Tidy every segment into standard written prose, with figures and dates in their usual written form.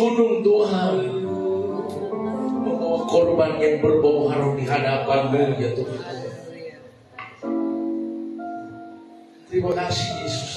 gunung Tuhan, membawa korban yang berbau harum di hadapan-Mu ya Tuhan. Terima kasih Yesus.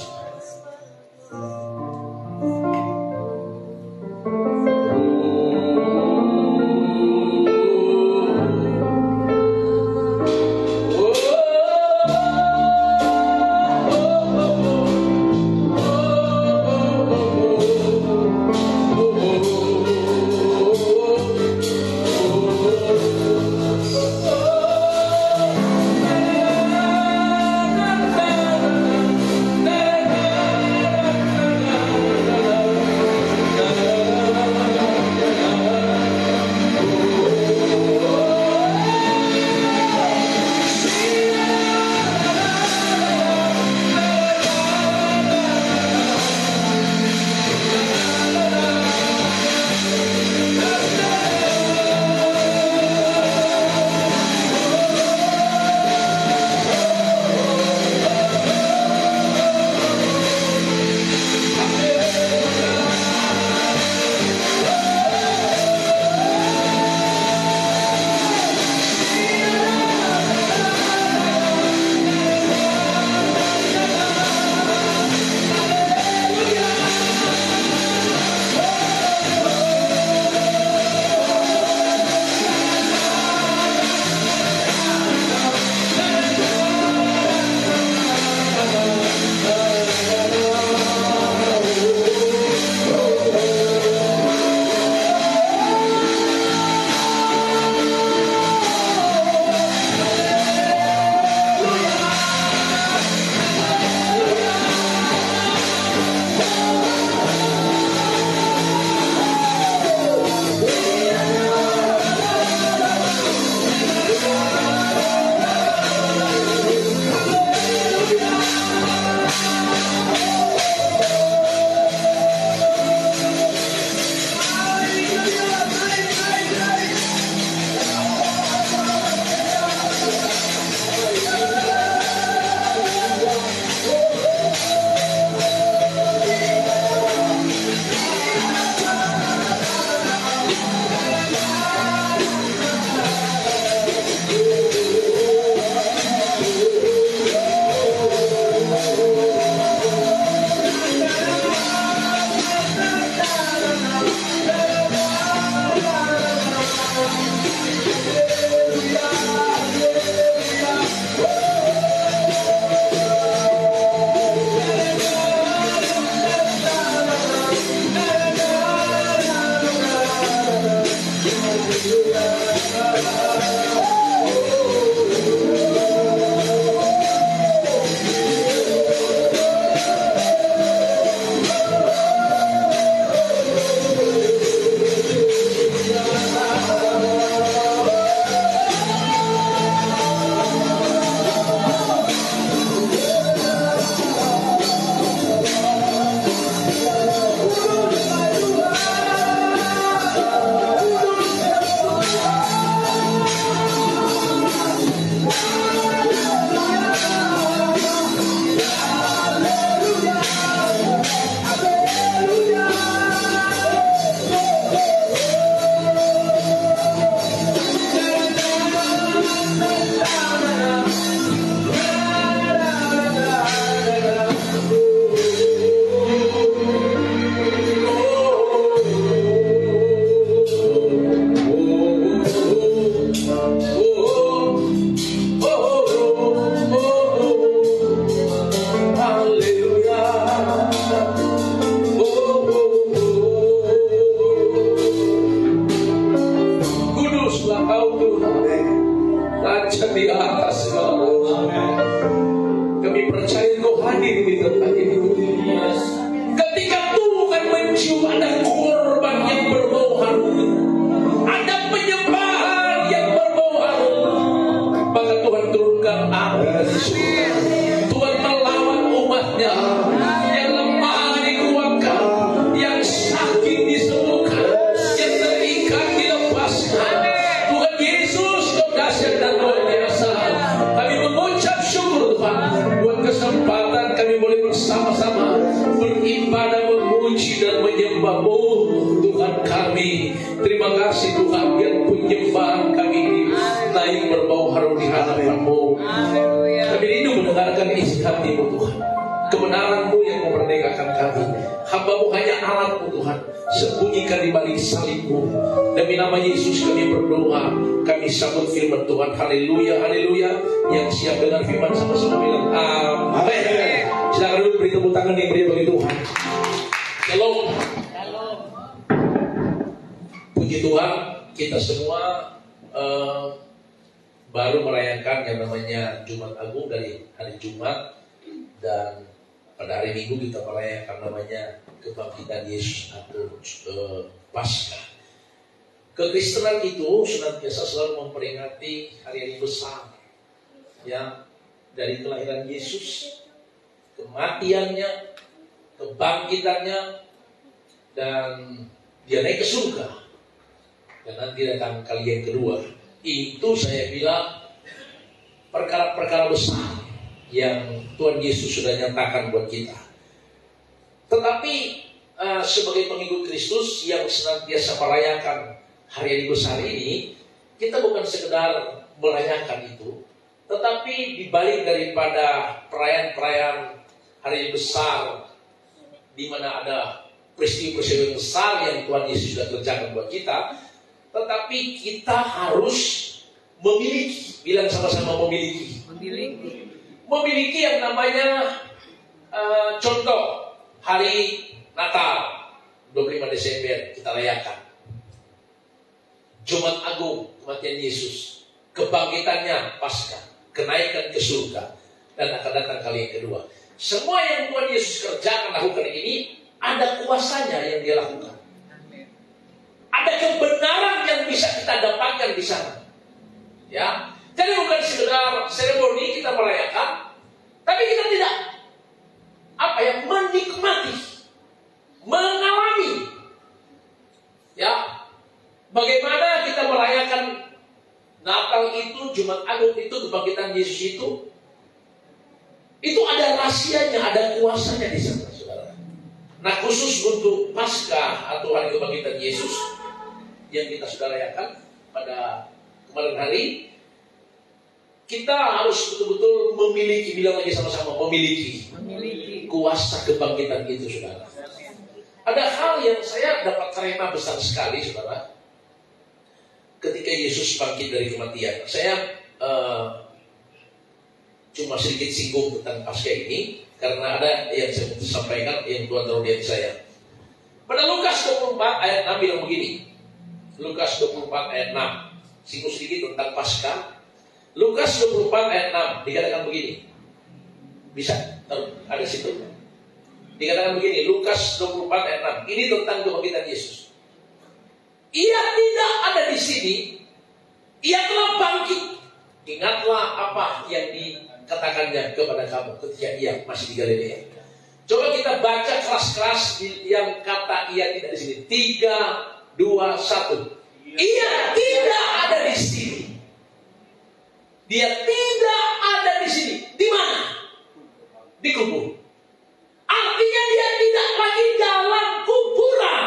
Terima kasih Tuhan, biar penyembahan kami ini naik berbau harum di hadapan-Mu. Kami rindu mendengarkan isi hati-Mu Tuhan. Kebenaran-Mu yang memerdekakan kami. Hamba-Mu hanya alat-Mu Tuhan. Sembunyikan di balik salib-Mu. Demi nama Yesus kami berdoa. Kami sambut firman Tuhan. Haleluya, haleluya. Yang siap dengar firman sama-sama bilang amin. Silakan dulu beri tepuk tangan yang meriah bagi Tuhan. Shalom. Puji Tuhan, kita semua baru merayakan yang namanya Jumat Agung dari hari Jumat, dan pada hari Minggu kita merayakan namanya kebangkitan Yesus atau Paskah. Kekristenan itu senantiasa selalu memperingati hari-hari besar, ya, dari kelahiran Yesus, kematiannya, kebangkitannya, dan dia naik ke surga, dan nanti datang kali yang kedua. Itu saya bilang perkara-perkara besar yang Tuhan Yesus sudah nyatakan buat kita. Tetapi sebagai pengikut Kristus yang senantiasa merayakan hari-hari besar ini, kita bukan sekedar merayakan itu, tetapi dibalik daripada perayaan-perayaan hari besar, di mana ada peristiwa-peristiwa besar yang Tuhan Yesus sudah kerjakan buat kita, tetapi kita harus memiliki, bilang sama-sama memiliki. Memiliki yang namanya contoh hari Natal 25 Desember kita rayakan. Jumat Agung kematian Yesus, kebangkitannya Paskah, kenaikan ke surga, dan akan datang kali yang kedua. Semua yang Tuhan Yesus kerjakan lakukan ini ada kuasanya yang dia lakukan. Ada kebenaran yang bisa kita dapatkan di sana. Ya, jadi bukan sekedar seremoni kita merayakan, tapi kita tidak menikmati, mengalami. Ya, bagaimana kita merayakan Natal itu, Jumat Agung itu, kebangkitan Yesus itu ada rahasianya, ada kuasanya di sana, saudara. Nah, khusus untuk Paskah atau hari kebangkitan Yesus yang kita sudah rayakan pada kemarin hari, kita harus betul-betul memiliki, bilang lagi sama-sama, memiliki kuasa kebangkitan itu, saudara. Ada hal yang saya dapat terima besar sekali, saudara. Ketika Yesus bangkit dari kematian, saya cuma sedikit singgung tentang Paskah ini, karena ada yang saya sampaikan yang Tuhan taruh di hati saya. Pada Lukas 24 ayat 6 bilang begini. Lukas 24 ayat 6, singgung sedikit tentang Paskah. Lukas 24 ayat 6 dikatakan begini. Bisa taruh, ada situ. Dikatakan begini, Lukas 24 ayat 6. Ini tentang kebangkitan Yesus. Ia tidak ada di sini, ia telah bangkit. Ingatlah apa yang dikatakannya kepada kamu ketika ia masih di Galilea. Coba kita baca keras-keras yang kata ia tidak di sini. 3, 2, 1. Ia tidak ada di sini. Dia tidak ada di sini. Di mana? Di kubur. Artinya dia tidak lagi dalam kuburan.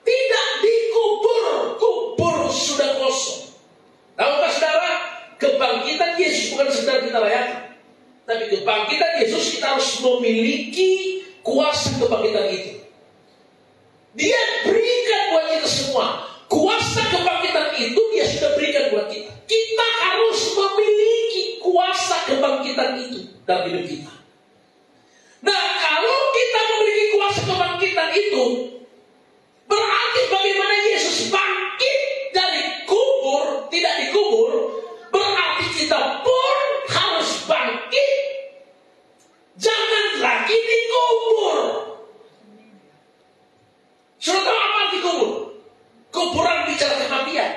Tidak dikubur. Kubur sudah kosong. Tahukah saudara? Kebangkitan Yesus bukan sekedar kita rayakan, tapi kebangkitan Yesus kita harus memiliki kuasa kebangkitan itu. Dia berikan buat kita semua. Kuasa kebangkitan itu dia sudah berikan buat kita. Kita harus memiliki kuasa kebangkitan itu dalam hidup kita. Nah, kalau kita memiliki kuasa kebangkitan itu, berarti bagaimana Yesus bangkit dari kubur, tidak dikubur, berarti kita pun harus bangkit. Jangan lagi dikubur. Sudah tahu apa dikubur? Kuburan bicara kematian.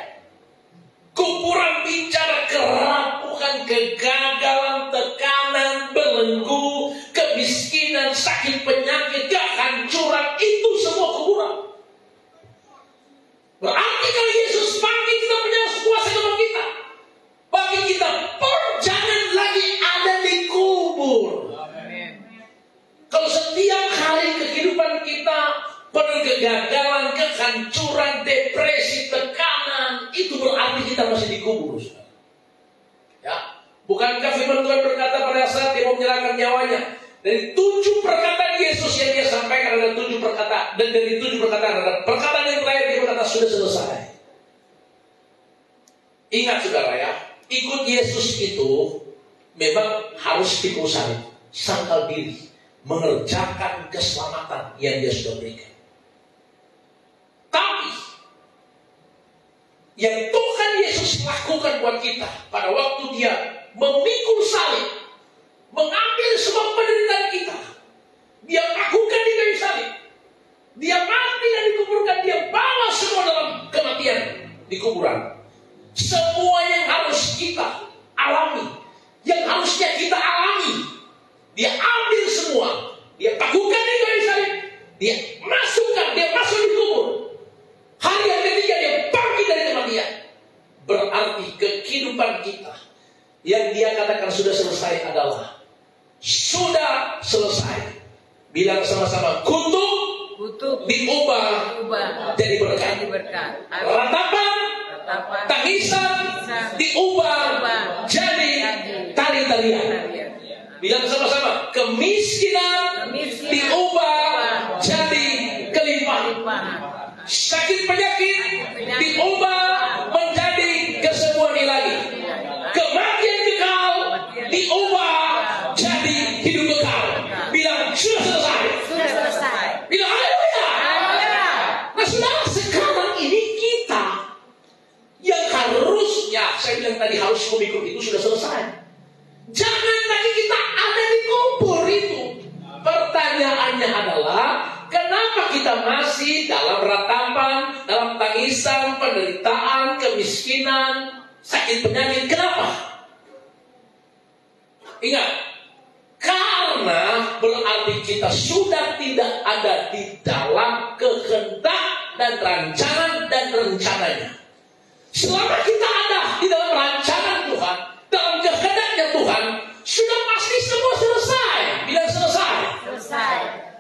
Kuburan bicara kerapuhan, kegagalan, tekanan, belenggu, kemiskinan, sakit, penyakit, kehancuran. Itu semua kita masih dikubur, saudara. Ya, bukankah firman Tuhan berkata pada saat dia mau menyerahkan nyawanya, dari 7 perkataan Yesus yang dia sampaikan ada 7 perkataan, dan dari 7 perkataan ada perkataan yang terakhir dia berkata sudah selesai. Ingat saudara ya, ikut Yesus itu memang harus pikul salib, sangkal diri, mengerjakan keselamatan yang dia sudah berikan. Tapi yang Tuhan Yesus lakukan buat kita pada waktu dia memikul salib, mengambil semua penderitaan kita, dia lakukan di kayu salib, dia mati dan dikuburkan, dia bawa semua dalam kematian di kuburan. Semua yang harus kita alami, yang harusnya kita alami, dia ambil semua, dia lakukan di kayu salib, dia masukkan, dia masuk di kubur. Hari yang ketiga dia bangkit dari kematian. Berarti kehidupan kita yang dia katakan sudah selesai adalah sudah selesai. Bilang sama-sama, kutuk diubah jadi berkat. Ratapan, tangisan diubah jadi tali-talian. Bilang sama-sama, kemiskinan diubah jadi kelimpahan. Sakit penyakit diubah menjadi kesembuhan ilahi. Kematian kekal diubah jadi hidup kekal. Bilang sudah selesai. Bilang haleluya. Nah saudara, sekarang ini kita yang harusnya, saya bilang tadi, harus memikul itu sudah selesai. Jangan lagi kita ada di kubur itu. Pertanyaannya adalah, kenapa kita masih dalam ratapan, dalam tangisan, penderitaan, kemiskinan, sakit penyakit? Kenapa? Ingat, karena berarti kita sudah tidak ada di dalam kehendak dan rancangan dan rencananya. Selama kita ada di dalam rancangan Tuhan, dalam kehendaknya Tuhan, sudah pasti semua selesai. Bilang selesai.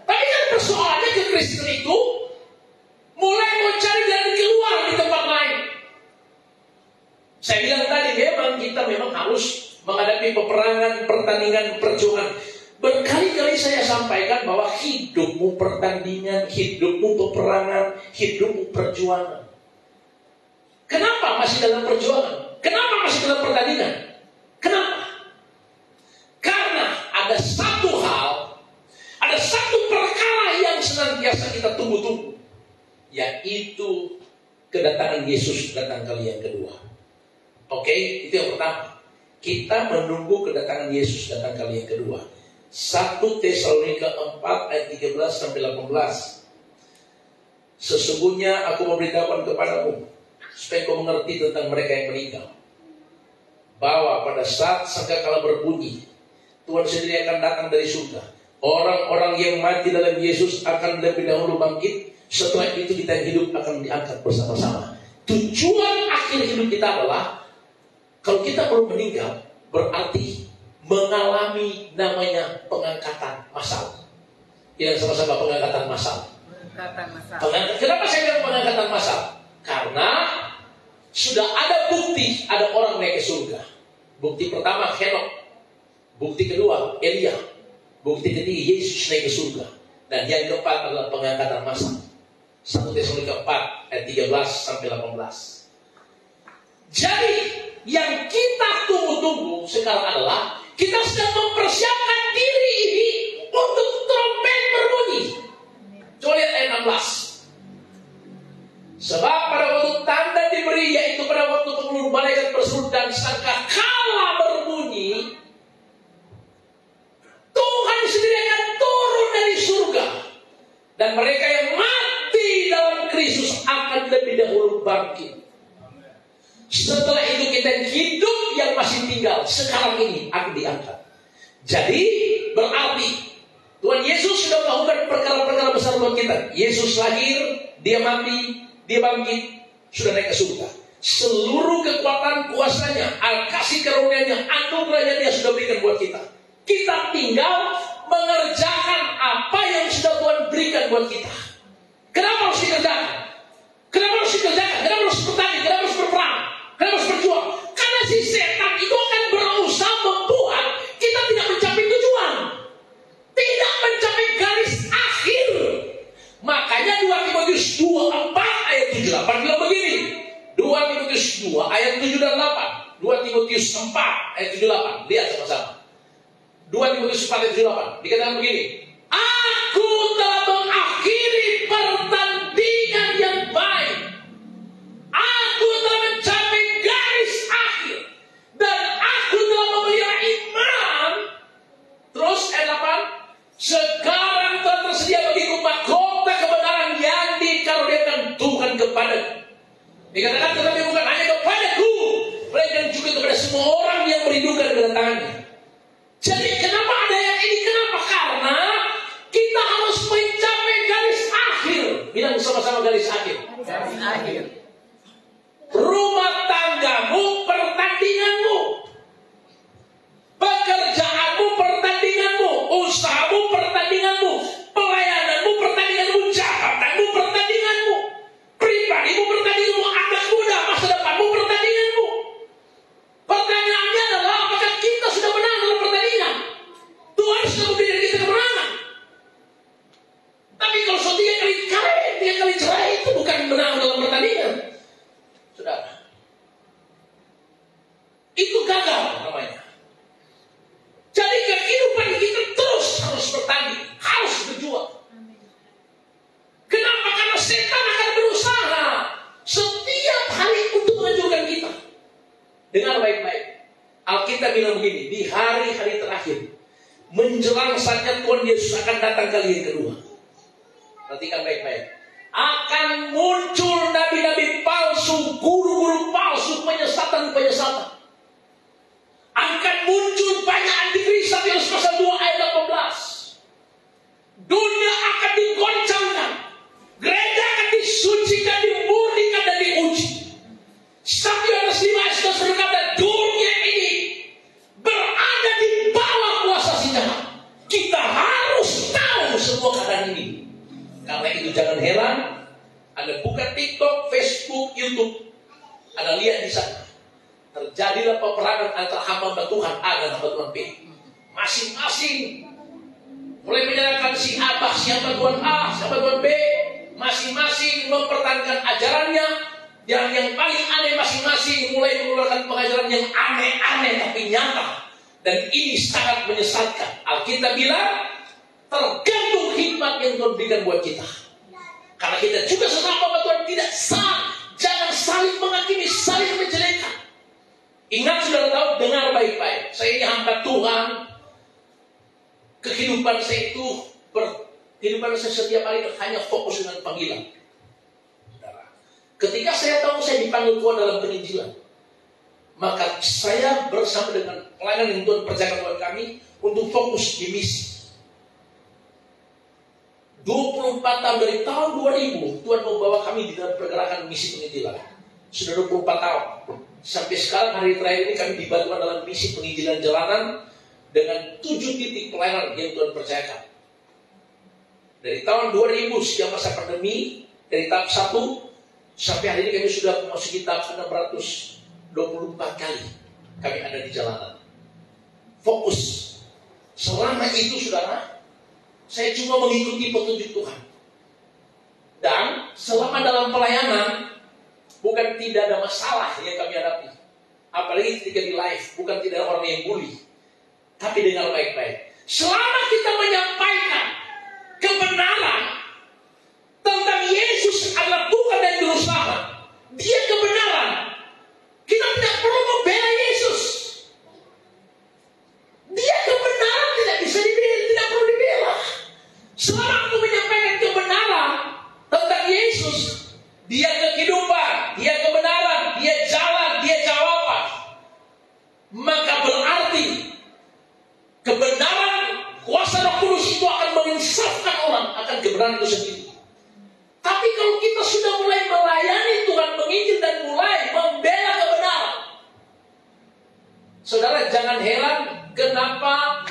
Tapi kan persoalannya ke Kristen itu mulai mau cari jalan keluar di tempat lain. Saya bilang tadi, memang kita harus menghadapi peperangan, pertandingan, perjuangan. Berkali-kali saya sampaikan bahwa hidupmu pertandingan, hidupmu peperangan, hidupmu perjuangan. Kenapa masih dalam perjuangan? Kenapa masih dalam pertandingan? Kenapa? Karena ada satu hal, ada satu perkara yang senantiasa kita tunggu-tunggu, yaitu kedatangan Yesus datang kali yang kedua. Oke, itu yang pertama. Kita menunggu kedatangan Yesus datang kali yang kedua. 1 Tesalonika 4 ayat 13 sampai 18. Sesungguhnya aku memberitahukan kepadamu, supaya kau mengerti tentang mereka yang meninggal, bahwa pada saat sangkakala berbunyi, Tuhan sendiri akan datang dari surga. Orang-orang yang mati dalam Yesus akan lebih dahulu bangkit. Setelah itu kita yang hidup akan diangkat bersama-sama. Tujuan akhir hidup kita adalah, kalau kita belum meninggal, berarti mengalami namanya pengangkatan massal. Yang sama-sama pengangkatan massal. Kenapa saya bilang pengangkatan massal? Karena sudah ada bukti, ada orang naik ke surga. Bukti pertama Henok, bukti kedua Elia, bukti ketiga Yesus naik ke surga, dan yang keempat adalah pengangkatan massal. 1 Tesalonika 4 ayat 13 sampai 18. Jadi yang kita tunggu-tunggu sekarang adalah kita sedang mempersiapkan diri ini untuk trompet berbunyi. Coba lihat ayat 16. Sebab pada waktu tanda diberi, yaitu pada waktu pengeluh malaikat berseru dan sangkakala berbunyi, Tuhan sendiri akan turun dari surga, dan mereka yang mati dalam Kristus akan lebih dahulu bangkit. Setelah itu kita yang hidup yang masih tinggal sekarang ini akan diangkat. Jadi berarti Tuhan Yesus sudah melakukan perkara-perkara besar buat kita. Yesus lahir, dia mati, dia bangkit, sudah naik ke surga. Seluruh kekuatan kuasanya, kasih karunia-Nya, anugerahnya dia sudah berikan buat kita. Kita tinggal mengerjakan apa yang sudah Tuhan berikan buat kita. Kenapa harus dikerjakan? Kenapa harus dikerjakan? Kenapa harus bertani? Kenapa harus berperang? Kenapa harus 7-8 bilang begini. 2 Timotius 2 ayat 7 dan 8. 2 Timotius 4 ayat 7-8. Lihat sama-sama. 2 Timotius 4 ayat 7-8. Dikatakan begini. Aku telah mengakhiri pertandingan yang baik. Aku telah mencapai garis akhir. Dan aku telah memelihara iman. Terus ayat 8. Sekarang telah tersedia bagiku mahkota kebenaran yang dikaruniakan Tuhan kepadaku. Dikatakan tetapi bukan hanya kepadaku, melainkan juga kepada semua orang yang merindukan kedatangannya. Jadi kenapa ada yang ini? Kenapa? Karena kita harus mencapai garis akhir. Bilang sama-sama garis akhir. Garis akhir. Rumah tanggamu pertandinganmu, pekerjaanmu pertandinganmu, usahamu pertandinganmu, pelayananmu pertandinganmu, jabatanmu pertandinganmu, pribadimu pertandinganmu, anak muda masa depanmu pertandinganmu. Pertanyaannya adalah apakah kita sudah menang dalam pertandingan? Tuhan sudah memberi kita kemenangan. Tapi kalau sudah 3 kali kawin, 3 kali cerai, itu bukan menang dalam pertandingan, saudara. Itu gagal namanya. Jadi kehidupan kita terus harus bertanding, harus berjuang. Kenapa? Karena setan akan berusaha setiap hari untuk menghancurkan kita. Dengar baik-baik. Alkitab bilang begini, di hari-hari terakhir, menjelang saatnya Tuhan Yesus akan datang kali yang kedua. Perhatikan baik-baik. Akan muncul nabi-nabi palsu, guru-guru palsu, penyesatan-penyesatan. Akan muncul banyak antikris. Matius pasal 2 ayat 18. Dunia akan digoncangkan, gereja akan disucikan, dimurnikan dan diuji. 1 Yohanes 5 ayat 11 berkata, dunia ini berada di bawah kuasa si jahat. Kita harus tahu semua keadaan ini. Karena itu jangan heran, Anda buka TikTok, Facebook, YouTube, Anda lihat di sana. Terjadilah peperangan antara hamba Tuhan A dan hamba Tuhan B. Masing-masing mulai menyerahkan si Abah, siapa Tuhan A, siapa Tuhan B. Masing-masing mempertahankan ajarannya. Yang paling aneh masing-masing mulai mengeluarkan pengajaran yang aneh-aneh tapi nyata. Dan ini sangat menyesatkan. Alkitab bilang, tergantung hikmat yang Tuhan berikan buat kita. Karena kita juga sesama hamba Tuhan tidak sah. Jangan saling menghakimi, saling menjelekkan. Ingat, sudah tahu, dengar baik-baik. Saya ini hamba Tuhan. Kehidupan saya itu, kehidupan saya setiap hari hanya fokus dengan panggilan. Ketika saya tahu saya dipanggil Tuhan dalam penginjilan, maka saya bersama dengan pelayanan yang Tuhan percayakan buat kami untuk fokus di misi. 24 tahun dari tahun 2000 Tuhan membawa kami di dalam pergerakan misi penginjilan. Sudah 24 tahun. Sampai sekarang hari terakhir ini kami dibantu dalam misi penginjilan jalanan dengan 7 titik pelayanan yang Tuhan percayakan. Dari tahun 2000 sejak masa pandemi, dari tahap 1 sampai hari ini kami sudah memasuki tahap 624 kali kami ada di jalanan. Fokus. Selama itu, saudara, saya cuma mengikuti petunjuk Tuhan. Dan selama dalam pelayanan, bukan tidak ada masalah yang kami hadapi. Apalagi ketika di live, bukan tidak ada orang yang bully. Tapi dengar baik-baik. Selama kita menyampaikan kebenaran tentang Yesus adalah Tuhan dan Juru Selamat, Dia kebenaran, kita tidak perlu membela Yesus. Dia kebenaran, tidak bisa dibela, tidak perlu dibela. Selama aku menyampaikan kebenaran tentang Yesus, Dia kehidupan, Dia kebenaran, Dia jalan, Dia jawaban, maka berarti kebenaran, kuasa Roh Kudus itu akan menginsafkan orang akan kebenaran itu sendiri. Tapi kalau kita sudah mulai melayani Tuhan, menginjil dan mulai membela kebenaran, saudara jangan heran kenapa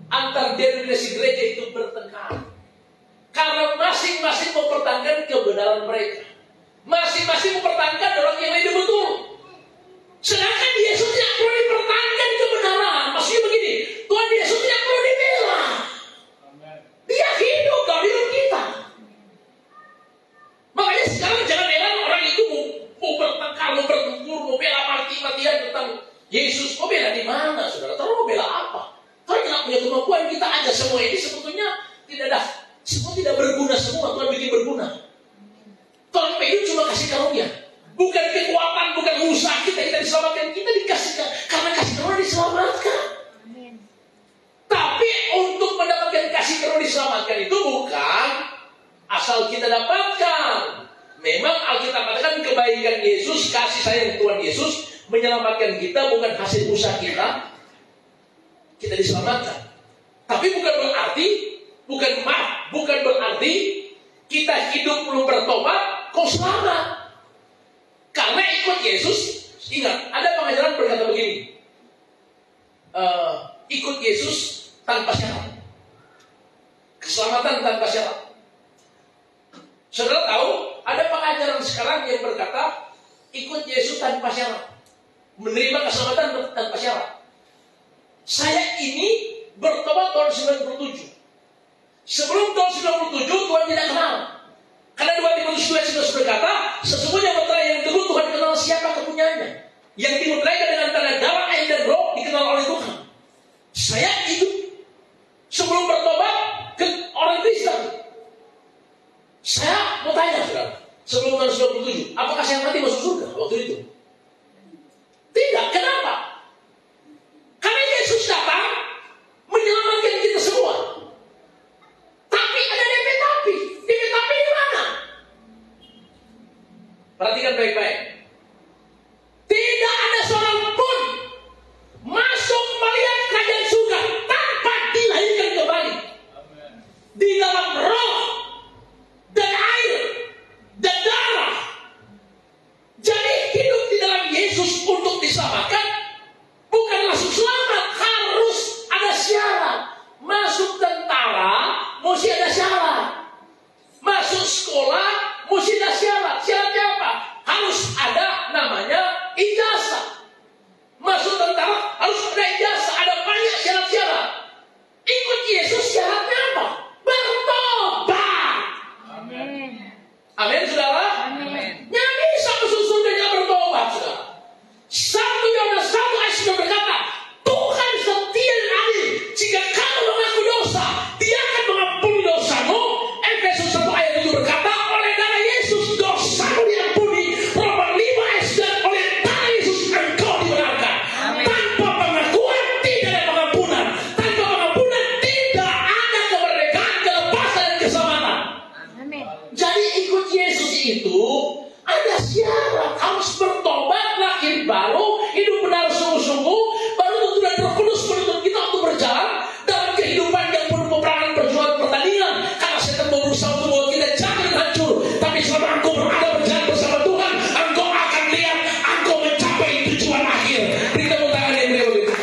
antar denominasi gereja itu bertengkar. Karena masing-masing mempertahankan kebenaran mereka. Masing-masing mau bertengkar, mau bertempur, mau bela mati-matian tentang Yesus. Mau bela di mana, saudara? Terus mau bela apa? Kalau tidak punya kemampuan, kita aja semua ini sebetulnya semua tidak berguna semua. Tuhan bikin berguna. Tuhan hidup cuma kasih karunia. Bukan kekuatan, bukan usaha kita diselamatkan. Kita dikasihkan karena kasih karunia diselamatkan. Tapi untuk mendapatkan kasih karunia diselamatkan itu bukan asal kita dapatkan. Memang Alkitab katakan kebaikan Yesus, kasih sayang Tuhan Yesus menyelamatkan kita, bukan hasil usaha kita. Kita diselamatkan. Tapi bukan berarti kita hidup belum bertobat, kau selamat. Karena ikut Yesus, ingat, ada pengajaran berkata begini, ikut Yesus tanpa syarat. Keselamatan tanpa syarat. Saudara tahu, ada pengajaran sekarang yang berkata, ikut Yesus tanpa syarat. Menerima keselamatan tanpa syarat. Saya ini bertobat tahun 97. Sebelum tahun 97, Tuhan tidak kenal. Karena 2 Timotius 2 berkata, sesungguhnya mempelai yang teguh Tuhan kenal siapa kepunyaannya. Yang dimempelaikan dengan tanda darah, air dan roh dikenal oleh Tuhan. Saya hidup sebelum bertobat ke orang Kristen. Saya mau tanya, saudara, sebelum tahun 97, apakah saya mati masuk surga waktu itu? Tidak. Kenapa? Karena Yesus datang menyelamatkan kita semua. Tapi ada DP tapi. DP tapi di mana? Perhatikan baik-baik. Tidak ada seorang pun masuk melihat kerajaan surga tanpa dilahirkan kembali. Di dalam roh dan air dan darah. Jadi hidup di dalam Yesus untuk diselamatkan bukan langsung selamat, harus ada syarat. Masuk tentara mesti ada syarat. Masuk sekolah mesti ada syarat. Syaratnya apa? Harus ada namanya ijazah. Masuk tentara harus ada ijazah. Ada banyak syarat-syarat. Ikut Yesus syaratnya apa? Bertobat. Amin. Amin, saudara. Amin. Yang bisa masuk surga yang bertobat, saudara. 1 Yohanes 1 ayat 9 berkata, Tuhan setia dan adil. Jika kamu mengaku dosa, Dia akan mengampuni dosamu. Efesus 1 ayat 7 berkata, oleh darah Yesus dosamu diampuni. Roma 5 ayat 9, oleh darah Yesus engkau dibenarkan. Tanpa pengakuan tidak ada pengampunan. Tanpa pengampunan tidak ada kemerdekaan, kelepasan dan keselamatan. Amin. Jadi ikut Yesus itu ada syarat, harus bertobat, lahir baru, hidup benar sungguh-sungguh, baru tentu dan Roh Kudus menuntun kita untuk berjalan dalam kehidupan yang penuh peperangan, perjuangan, pertandingan. Karena setan mau berusaha untuk membawa kita jatuh dan hancur. Tapi selama engkau berada berjalan bersama Tuhan, engkau akan lihat engkau mencapai tujuan akhir. Beri tepuk tangan yang beliau itu.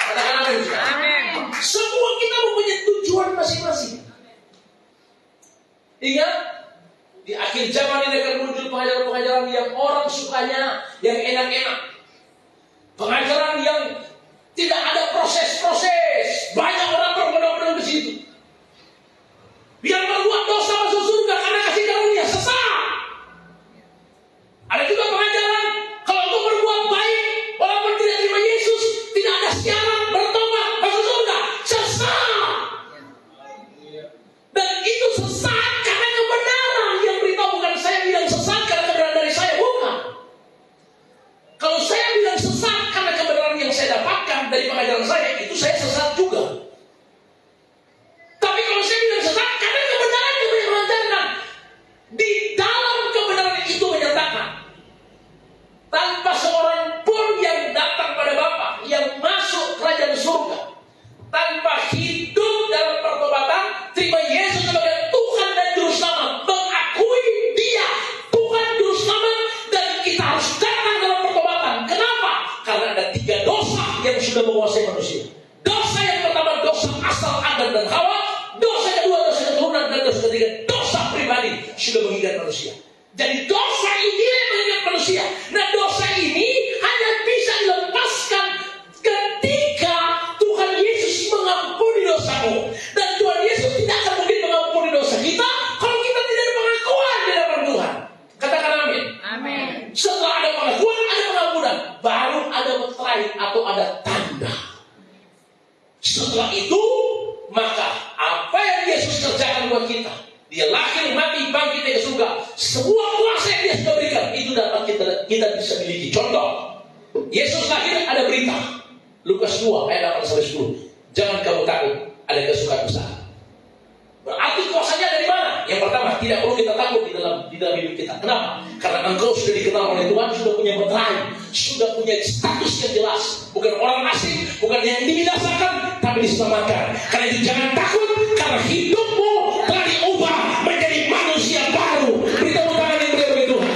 Katakan amin. Semua kita mempunyai tujuan masing-masing. Ingat, di akhir zaman ini akan muncul pengajaran-pengajaran yang orang sukanya, yang enak-enak. Pengajaran yang tidak ada proses-proses. Banyak orang berbondong-bondong ke situ. Yang berbuat dosa masuk surga karena kasih karunia, sesat. Ada juga pengajaran, kalau engkau berbuat baik, walaupun tidak terima Yesus, tidak ada syarat bertobat masuk surga, sesat. Dan itu sesat karena kebenaran yang beritahu. Bukan saya bilang sesat karena kebenaran dari saya, bukan. Kalau saya bilang sesat karena kebenaran yang saya dapatkan dari pengajaran saya, itu saya sesat juga. Tapi kalau saya bilang sesat karena kebenaran yang saya mengajarkan, di dalam kebenaran itu menyatakan tanpa seorang pun yang datang pada Bapa, yang masuk kerajaan surga, tanpa hidup dalam pertobatan, terima Yesus sebagai Tuhan dan Juru Selamat, mengakui Dia Tuhan Juru Selamat, dan kita harus datang dalam pertobatan. Kenapa? Karena ada 3 dosa yang sudah menguasai manusia. Dosa yang pertama, dosa asal Adam dan Hawa. Dosa kedua, dosa keturunan. Dan dosa ketiga, dosa pribadi sudah mengikat manusia. Jadi dosa ini yang mengikat manusia. Nah, dosa ini hanya bisa dilepaskan ketika Tuhan Yesus mengampuni dosamu. Dan Tuhan Yesus tidak akan mungkin mengampuni dosa kita kalau kita tidak ada pengakuan di hadapan Tuhan. Katakan amin. ada tanda. Setelah itu, maka apa yang Yesus kerjakan buat kita, dia lahir, mati, bangkit dari surga, semua kuasa yang dia sudah berikan, itu dapat kita bisa miliki. Contoh, Yesus lahir, ada berita Lukas 2 ayat 8-10. Jangan kamu takut, ada kesukaan besar. Berarti kuasanya dari mana? Yang pertama, tidak perlu kita takut di dalam hidup kita. Kenapa? Karena engkau sudah dikenal oleh Tuhan, sudah punya meterai, sudah punya status yang jelas. Bukan orang asing, bukan yang dibinasakan, tapi diselamatkan. Karena itu jangan takut, karena hidupmu telah diubah menjadi manusia baru. Beritahu tangan yang beri bagi Tuhan.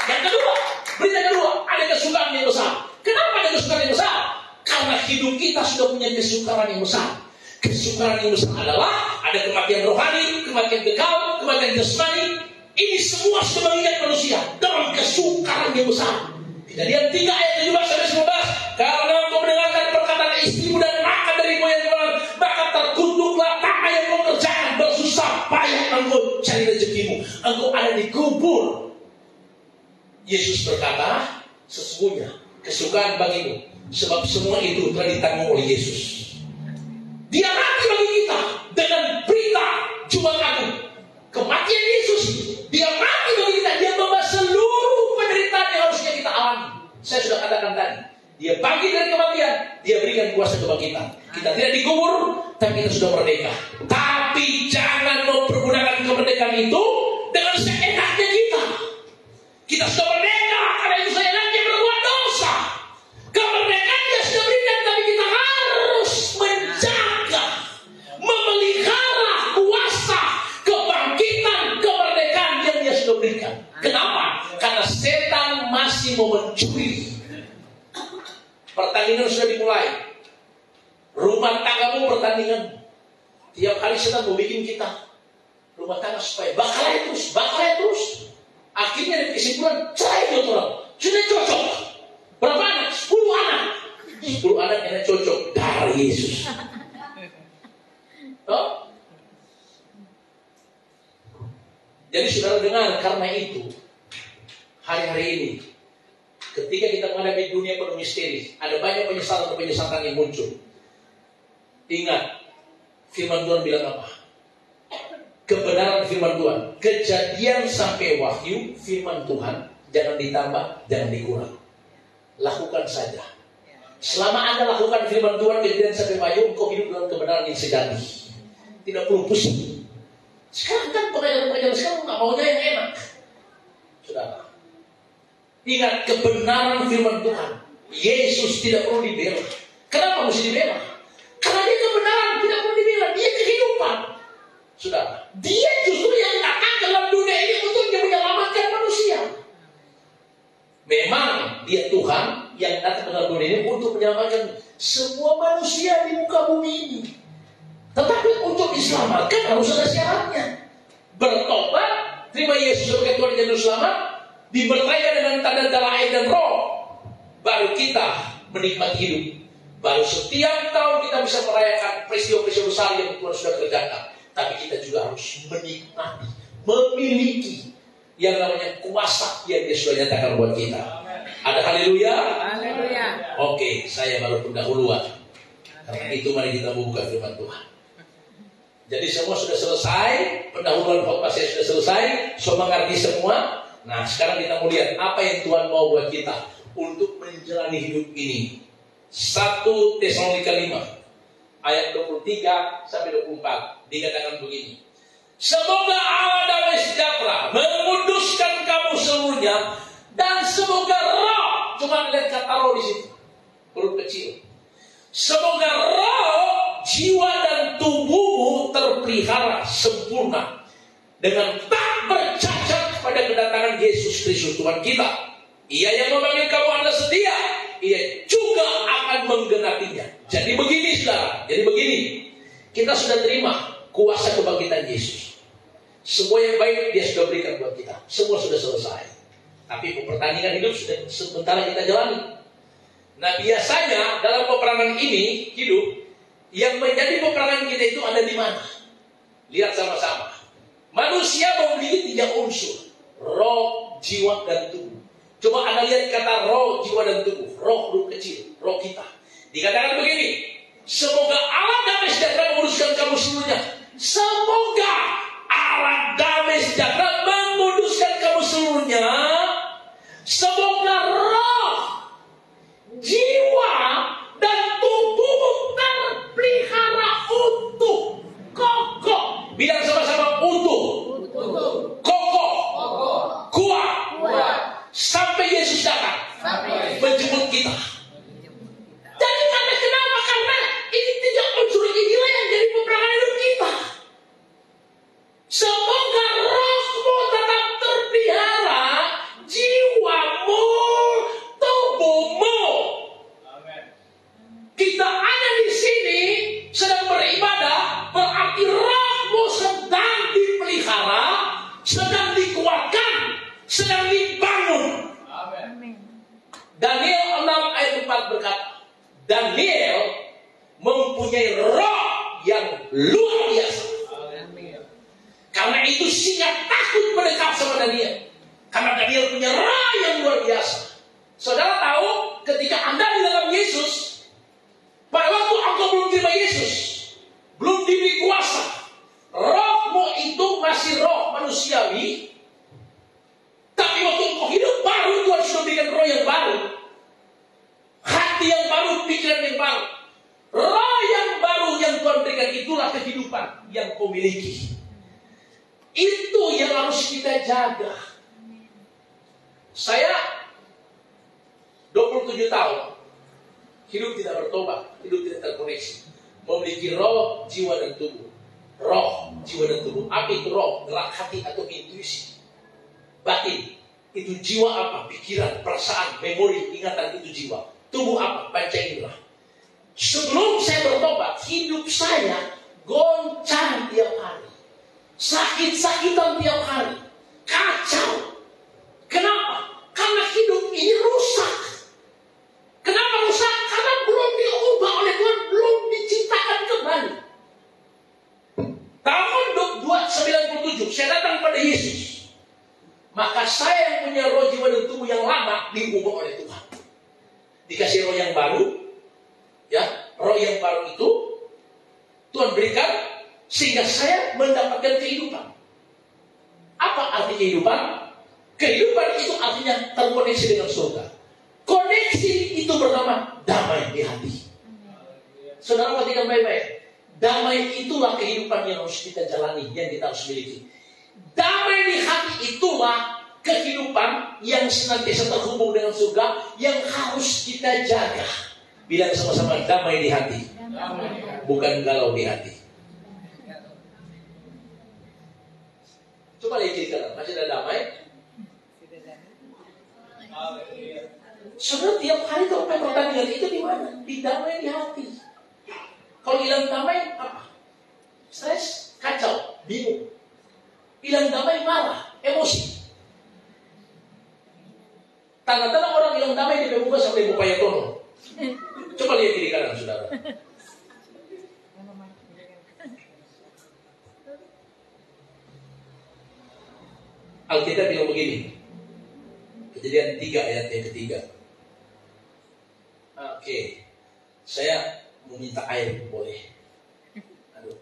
Yang kedua, berita kedua, ada kesukaan yang besar. Kenapa ada kesukaan yang besar? Karena hidup kita sudah punya kesukaan yang besar. Kesukaran yang besar adalah ada kematian rohani, kematian kekal, kematian jasmani. Ini semua sudah mengingat manusia dalam kesukaran yang besar. Kejadian 3 ayat 17-19. Karena engkau mendengarkan perkataan istrimu dan makan dari moyang Tuhan, maka terkutuklah apa yang kau kerjakan. Bersusah payah engkau cari rezekimu. Engkau ada di kubur. Yesus berkata, sesungguhnya kesukaan bagimu, sebab semua itu telah ditanggung oleh Yesus. Dia mati bagi kita dengan berita Jumat Agung, kematian Yesus. Dia mati bagi kita, dia membawa seluruh penderitaan yang harusnya kita alami. Saya sudah katakan tadi, dia bangkit dari kematian, dia berikan kuasa kebangkitan. Kita tidak dikubur, tapi kita sudah merdeka. Tapi jangan mempergunakan kemerdekaan itu dengan seenaknya kita. Kita sudah merdeka, karena itu seenaknya berbuat dosa. Kemerdekaan dia sudah berikan, tapi kita harus menjaga, memelihara kuasa kebangkitan, kemerdekaan yang dia sudah berikan. Kenapa? Karena setan masih mau mencuri. Pertandingan sudah dimulai. Rumah tanggamu pertandingan. Tiap hari setan mau bikin kita rumah tangga supaya bakalai terus. Akhirnya dari kesimpulan, cerai buat orang. Sudah cocok. Berapa anak? 10 anak. 10 anak yang cocok dari Yesus. Oh? Jadi saudara dengar, karena itu hari-hari ini ketika kita menghadapi dunia penuh misteri, ada banyak penyesalan yang muncul. Ingat, firman Tuhan bilang apa? Kebenaran firman Tuhan, Kejadian sampai Wahyu, firman Tuhan, jangan ditambah, jangan dikurang. Lakukan saja. Selama Anda lakukan firman Tuhan, Kejadian sampai Wahyu, engkau hidup dalam kebenaran yang sejati. Tidak perlu pusing. Sekarang kan pengajaran sekarang nggak maunya yang enak. Saudara, ingat kebenaran firman Tuhan. Yesus tidak perlu dibela. Kenapa mesti dibela? Karena dia kebenaran, tidak perlu dibela. Dia kehidupan. Saudara, dia justru yang datang dalam dunia ini untuk menyelamatkan manusia. Memang dia Tuhan yang datang dalam dunia ini untuk menyelamatkan semua manusia di muka bumi ini. Tetapi untuk diselamatkan harus ada syaratnya. Bertobat, terima Yesus sebagai Tuhan dan Juru Selamat, diberkati dengan tanda-tanda air dan roh, baru kita menikmati hidup. Baru setiap tahun kita bisa merayakan peristiwa-peristiwa besar yang Tuhan sudah kerjakan. Tapi kita juga harus menikmati, memiliki yang namanya kuasa yang Dia sudah nyatakan buat kita. Ada haleluya? Haleluya. Oke, saya baru pendahuluan. Karena itu mari kita membuka firman Tuhan. Jadi semua sudah selesai, pendahuluan khotbah saya sudah selesai, semua mengerti semua. Nah, sekarang kita mau lihat apa yang Tuhan mau buat kita untuk menjalani hidup ini. 1 Tesalonika 5 ayat 23 sampai 24 dikatakan begini. Semoga Allah damai sejahtera menguduskan kamu seluruhnya, dan semoga roh, cuma lihat kata roh di situ, huruf kecil. Semoga roh, jiwa dan tubuhmu terpelihara sempurna dengan tak bercacat pada kedatangan Yesus Kristus Tuhan kita. Ia yang memanggil kamu anda setia, Ia juga akan menggenapinya. Jadi begini saudara, jadi begini. Kita sudah terima kuasa kebangkitan Yesus. Semua yang baik Dia sudah berikan buat kita. Semua sudah selesai. Tapi pertandingan hidup sudah sementara kita jalani. Nah, biasanya dalam peperangan ini hidup, yang menjadi peperangan kita itu ada di mana? Lihat sama-sama. Manusia memiliki 3 unsur: roh, jiwa, dan tubuh. Coba Anda lihat kata roh, jiwa, dan tubuh. Roh kecil, roh kita. Dikatakan begini, semoga Allah damai sejahtera menguduskan kamu seluruhnya. Semoga Allah damai sejahtera menguduskan kamu seluruhnya. Semoga roh, jiwa, dan tubuh terpelihara utuh, kokoh. Bilang sama-sama utuh, kokoh, kuat, sampai Yesus datang menjemput kita. Jadi kenapa? Karena ini 3 unsur inilah yang jadi peperangan hidup kita. Semoga rohmu tetap terpelihara, jiwamu, tubuhmu. Kita ada di sini sedang beribadah, berarti rohmu sedang dipelihara, sedang dikuatkan, sedang dibangun. Daniel 6 ayat 4 berkata, Daniel mempunyai roh yang luar biasa. Karena itu singa takut mendekat sama Daniel. Karena Daniel punya roh yang luar biasa. Saudara tahu, ketika Anda di dalam Yesus, pada waktu engkau belum terima Yesus, belum diberi kuasa, rohmu itu masih roh manusiawi. Tapi waktu engkau hidup baru, Tuhan sudah berikan roh yang baru, hati yang baru, pikiran yang baru. Roh yang baru yang Tuhan berikan itulah kehidupan yang kau miliki. Itu yang harus kita jaga. Saya 27 tahun hidup tidak bertobat, hidup tidak terkoneksi, memiliki roh, jiwa, dan tubuh. Roh, jiwa, dan tubuh. Apa itu roh? Gerak hati atau intuisi. Batin, itu jiwa apa? Pikiran, perasaan, memori, ingatan, itu jiwa. Tubuh apa? Panca indera. Sebelum saya bertobat, hidup saya goncang tiap hari, sakit-sakitan tiap hari, kacau. Kenapa? Karena hidup ini rusak. Kenapa rusak? Karena belum diubah oleh Tuhan, belum diciptakan kembali. Tahun 1997 saya datang pada Yesus. Maka saya yang punya roh, jiwa, dan tubuh yang lama diubah oleh Tuhan. Dikasih roh yang baru, ya, roh yang baru itu Tuhan berikan sehingga saya mendapatkan kehidupan. Apa arti kehidupan? Kehidupan itu artinya terkoneksi dengan surga. Koneksi itu bernama damai di hati. Saudara perhatikan baik-baik. Damai itulah kehidupan yang harus kita jalani, yang kita harus miliki. Damai di hati itulah kehidupan yang senantiasa terhubung dengan surga, yang harus kita jaga. Bilang sama-sama, damai di hati, bukan galau di hati. Coba lihat kiri kanan, masih ada damai? Saudara tiap hari kalau main pertandingan itu di mana? Di damai di hati. Kalau hilang damai apa? Stres, kacau, bingung. Hilang damai, marah, emosi. Tanda-tanda orang hilang damai di pemuka sampai upaya tono. Coba lihat kiri kanan, saudara. Alkitab bilang begini, Kejadian 3 ayat yang ketiga. Oke, saya mau minta air, boleh? Aduh,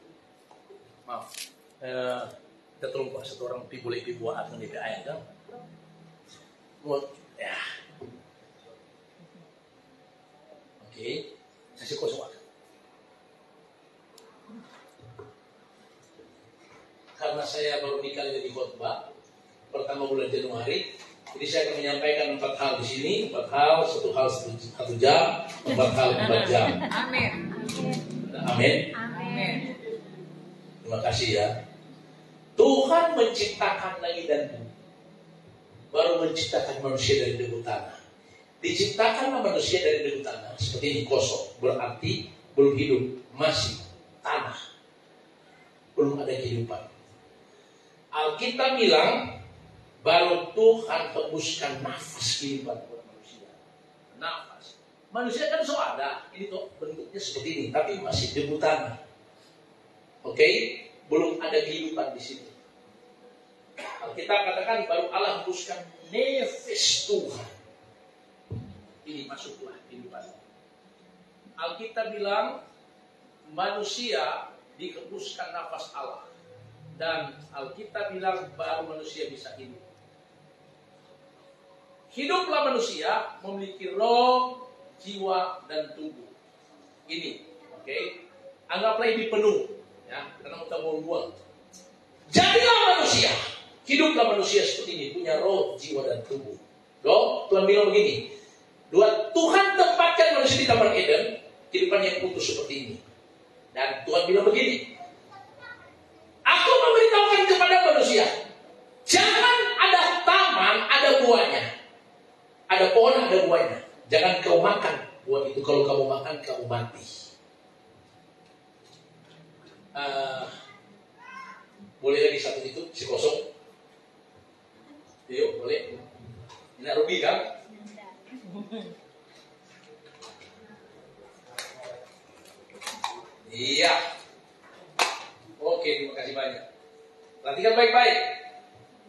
maaf. Kita tolong Pak, satu orang boleh buat akan di air kan? Ya. Oke, kasih kosong akan. Karena saya baru kali di khotbah pertama bulan Januari, jadi saya akan menyampaikan 4 hal di sini, 4 hal, 1 hal 1 jam, 4 hal 4 jam. Amin. Amin. Amin. Terima kasih ya. Tuhan menciptakan langit dan bumi, baru menciptakan manusia dari debu tanah. Diciptakanlah manusia dari debu tanah seperti ini, kosong, berarti belum hidup, masih tanah, belum ada kehidupan. Alkitab bilang baru Tuhan hembuskan nafas kehidupan buat manusia. Nafas. Manusia kan so ada, ini tuh bentuknya seperti ini, tapi masih debu tanah. Oke? Belum ada kehidupan di sini. Alkitab katakan baru Allah hembuskan nefes Tuhan. Ini masuklah kehidupan. Alkitab bilang manusia dihembuskan nafas Allah. Dan Alkitab bilang baru manusia bisa hidup. Hiduplah manusia memiliki roh, jiwa, dan tubuh. Ini, oke? Anggaplah ini penuh, ya, karena kita mau buang. Jadilah manusia, hiduplah manusia seperti ini, punya roh, jiwa, dan tubuh. Loh, Tuhan bilang begini, Tuhan tempatkan manusia di Taman Eden, kehidupan yang utuh seperti ini. Dan Tuhan bilang begini, aku memberitahukan kepada manusia, jangan ada taman, ada buahnya. Ada pohon, ada buahnya. Jangan kau makan buah itu. Kalau kamu makan, kamu mati. Boleh lagi satu itu, si kosong. Yuk, boleh. Ini rugi kan? Iya. Oke, terima kasih banyak. Perhatikan baik-baik.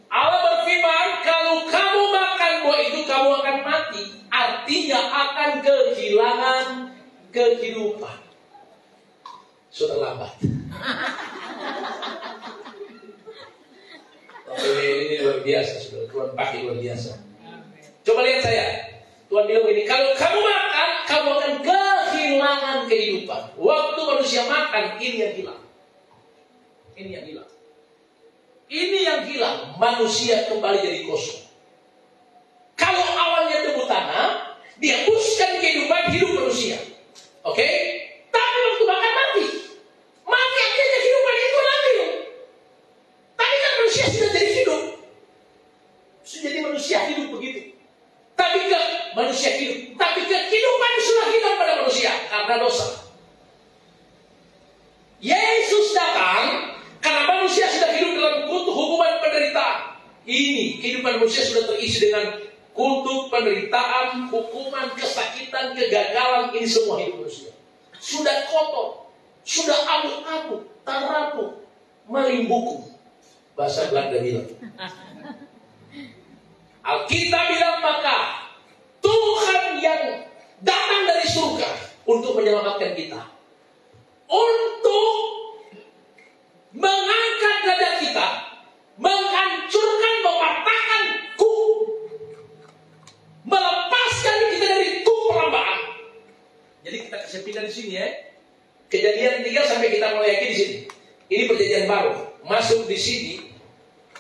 Allah berfirman, kalau kamu makan buah itu, kamu akan mati. Artinya akan kehilangan kehidupan. Sudah lambat. Ini luar biasa, saudara. Tuhan pakai luar biasa. Coba lihat saya. Tuhan bilang begini, kalau kamu makan, kamu akan kehilangan kehidupan. Waktu manusia makan, ini yang hilang. Ini yang hilang. Ini yang hilang, manusia kembali jadi kosong. Kalau awalnya debu tanah, dihembuskan kehidupan hidup manusia. Oke? Tapi waktu makan mati. Mati akhirnya kehidupan itu ambil. Tapi kan manusia sudah jadi hidup. Sudah jadi manusia hidup begitu. Tapi ke manusia hidup. Tapi kehidupan sudah hidup pada manusia karena dosa. Yesus datang karena manusia sudah hidup dalam kutuk hukuman penderitaan. Ini kehidupan manusia sudah terisi dengan kutuk penderitaan, hukuman, kesakitan, kegagalan. Ini semua hidup manusia. Sudah kotor, sudah abu-abu, terapu, melimbuku. Bahasa Belanda bilang. Alkitab bilang maka Tuhan yang datang dari surga untuk menyelamatkan kita. Untuk mengangkat dada kita, menghancurkan, mematahkan melepaskan kita dari perambaan. Jadi kita kasih pindah di sini ya. Kejadian 3 sampai kita mulai yakin di sini. Ini perjanjian baru. Masuk di sini,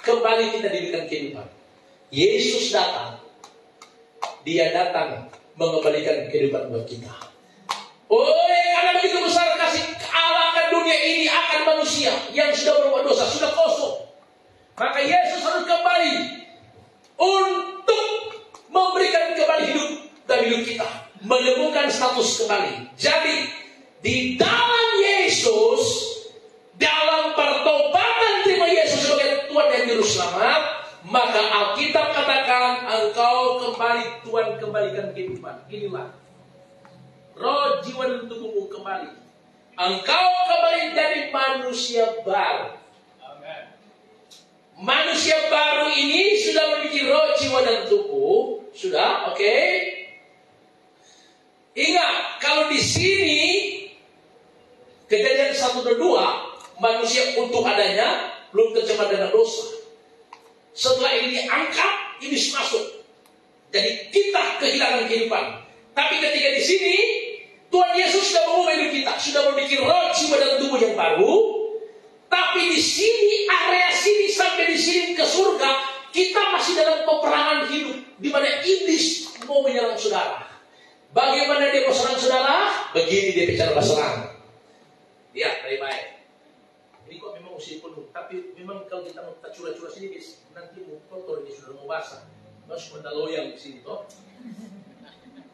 kembali kita diberikan kehidupan. Yesus datang. Dia datang mengembalikan kehidupan buat kita. Karena begitu besar kasih Allah akan dunia ini, akan manusia yang sudah berbuat dosa, sudah kosong. Maka Yesus harus kembali untuk memberikan kembali hidup dan hidup kita, menemukan status kembali. Jadi di dalam Yesus, dalam pertobatan terima Yesus sebagai Tuhan dan Juru Selamat, maka Alkitab katakan engkau kembali, Tuhan kembalikan kehidupan. Inilah roh, jiwa, dan tubuhmu kembali. Engkau kembali jadi manusia baru. Amen. Manusia baru ini sudah memiliki roh, jiwa, dan tubuh. Sudah, oke? Ingat, kalau di sini Kejadian 1 dan 2, manusia utuh adanya, belum tercemar dengan dosa. Setelah ini diangkat, ini masuk. Jadi kita kehilangan kehidupan. Tapi ketika di sini Tuhan Yesus sudah mengubah hidup kita, sudah memiliki roh, jiwa, dan tubuh yang baru. Tapi di sini, area sini sampai di sini ke surga, kita masih dalam peperangan hidup, di mana iblis mau menyerang saudara. Bagaimana dia mau serang saudara? Begini dia bicara serang. Lihat baik-baik. Ini kok memang mesti penuh, tapi memang kalau kita mau curah-curah sini, nanti mau kotor, ini sudah mau basah. Harus ada loyang di sini toh.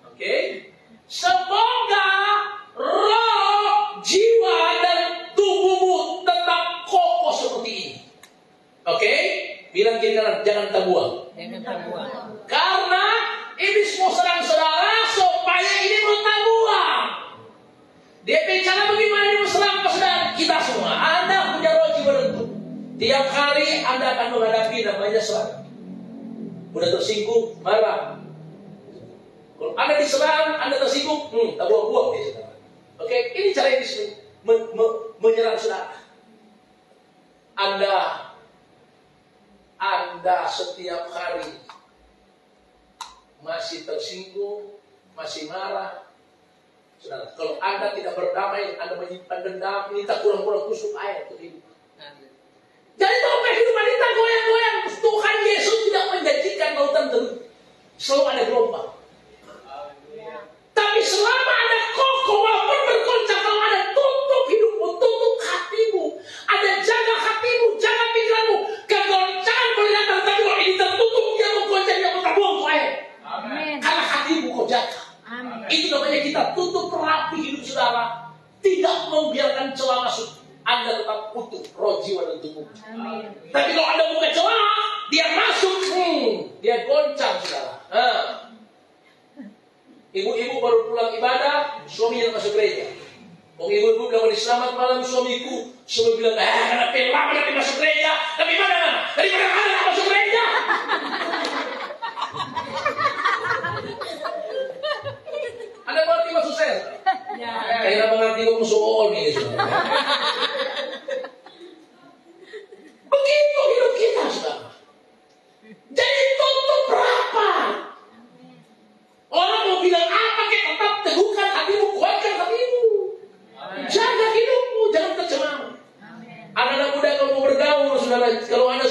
Oke? Semoga roh, jiwa, dan tubuhmu tetap kokoh seperti ini. Oke? Bilang kiri kanan, jangan terbuang. Karena iblis mau serang saudara supaya ini mau terbuang. Dia bicara bagaimana dia mau serang saudara. Kita semua, Anda punya roh, jiwa, dan tubuh. Tiap hari Anda akan menghadapi namanya serang. Udah tersinggung, marah. Kalau Anda diserang, Anda tersinggung, tak buang-buang di sana. Oke, ini cara yang menyerang saudara. Anda setiap hari masih tersinggung, masih marah. Saudara, kalau Anda tidak berdamai, Anda menyimpan dendam, minta kurang-kurang tusuk air untuk hidup. Jadi kalau kehidupan kita goyang-goyang, Tuhan Yesus tidak menjanjikan lautan teduh. Selalu ada gelombang. Tapi selama ada kokoh, walaupun bergoncang, kalau ada tutup hidupmu, tutup hatimu, ada jaga hatimu, jaga pikiranmu, kegoncangan boleh datang, tapi kalau ini tertutup, dia mau goncang, dia mau terbuang ke air. Karena hatimu kau jaga. Amen. Itu namanya kita tutup rapi hidup saudara, tidak membiarkan celah masuk. Anda tetap utuh roh, jiwa, dan tubuh. Amin. Tapi kalau Anda buka celah, dia masuk, dia goncang saudara. Ibu-ibu baru pulang ibadah, suaminya masuk gereja. Ibu-ibu bilang, selamat malam suamiku. Suami bilang, kenapa lama nanti masuk gereja? Tapi mana? Dari mana masuk gereja? Anda mengerti maksud saya? Ya. Kayaknya mengerti kamu soal nih. Begitu hidup kita, saudara. Jadi tutup rapat. Orang mau bilang apa, kayak tetap teguhkan hatimu, kuatkan hatimu. Jaga hidupmu, jangan tercemar. Anak-anak muda kalau mau bergaul, saudara, kalau Anda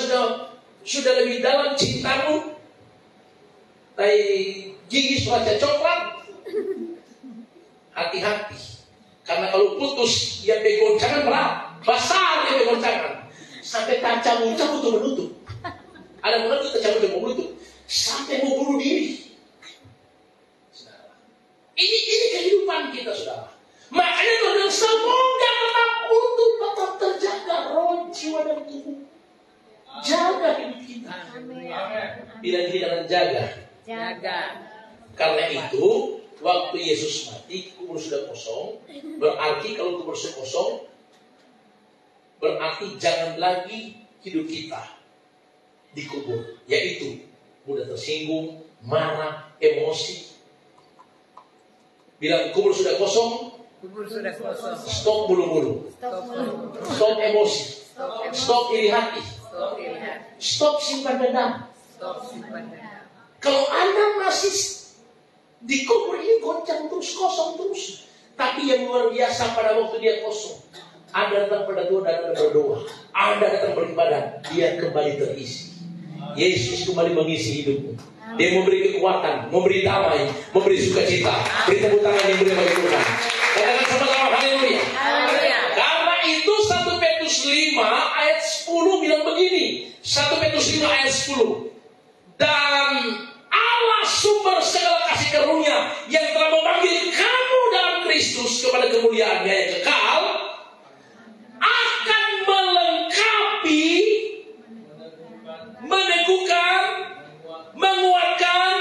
sudah lebih dalam cintamu, gigi cuaca coklat, hati-hati. Karena kalau putus, dia begoncangan berat, besar dia begoncangan, sampai kaca muncul untuk menutup. Ada menurut kaca muncul mau menutup, sampai mau bunuh diri. Ini kehidupan kita, saudara. Makanya Tuhan semoga tetap utuh, tetap terjaga roh, jiwa, dan tubuh. Jaga hidup kita. Bila kita jaga. Karena itu, waktu Yesus mati, kubur sudah kosong. Berarti kalau kubur sudah kosong, berarti jangan lagi hidup kita dikubur. Yaitu mudah tersinggung, marah, emosi. Bilang kubur sudah kosong, stop bulu-bulu, stop emosi, stop iri hati, stop simpan dendam. Kalau Anda masih di kubur ini goncang terus, kosong terus, tapi yang luar biasa pada waktu dia kosong, Anda datang pada Tuhan dan Anda berdoa, Anda datang beribadah, dia kembali terisi. Yesus kembali mengisi hidupmu. Dia memberi kekuatan, memberi damai, memberi sukacita. Beri tepuk tangan yang beri bagi Tuhan. Katakan sama-sama haleluya. Karena itu 1 Petrus 5 ayat 10 bilang begini. 1 Petrus 5 ayat 10. Dan Allah sumber segala kasih karunia yang telah memanggil kamu dalam Kristus kepada kemuliaan-Nya yang kekal, akan melengkapi, meneguhkan, menguatkan,